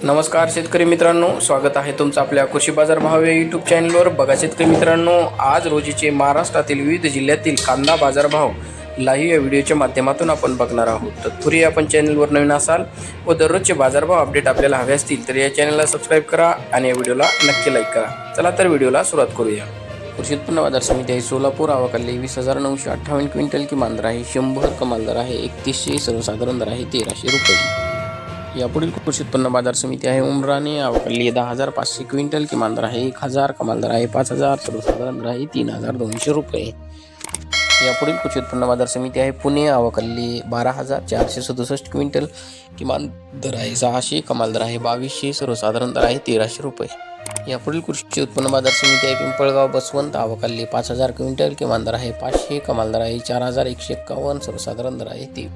नमस्कार शेतकरी मित्रांनो, स्वागत आहे तुमचं आपल्या कृषी बाजार भाव या यूट्यूब चॅनलवर. बघा शेतकरी मित्रांनो, आज रोजीचे महाराष्ट्रातील विविध जिल्ह्यातील कांदा बाजारभाव लाईव्ह या व्हिडिओच्या माध्यमातून आपण बघणार आहोत. तत्पूर्वी आपण चॅनलवर नवीन असाल व दररोजचे बाजारभाव अपडेट आपल्याला हवे असतील तर या चॅनलला सबस्क्राईब करा आणि या व्हिडिओला नक्की लाईक करा. चला तर व्हिडिओला सुरुवात करूया. कृषी उत्पन्न बाजार समिती आहे सोलापूर. आवकाली 20,958 क्विंटल किमान दर आहे 100, कमाल दर आहे 3100, सर्वसाधारण दर आहे 1300 रुपये. यापुढील कृषी उत्पन्न बाजार समिती आहे उमराणे. आवकाली 10,500 क्विंटल, किमान दर आहे 1,000, कमाल दर आहे 5,000, सर्वसाधारण दर आहे 3,200 रुपये. यापुढील कृषी उत्पन्न बाजार समिती आहे पुणे. आवकाली 12,467 क्विंटल, किमान दर आहे 600, कमाल दर आहे 2,200, सर्वसाधारण दर आहे 1,300 रुपये. यापुढील कृषी उत्पन्न बाजार समिती आहे पिंपळगाव बसवंत. आवकाली 5,000 क्विंटल, किमान दर आहे 500, कमाल दर आहे 4,151, सर्वसाधारण दर आहे 3.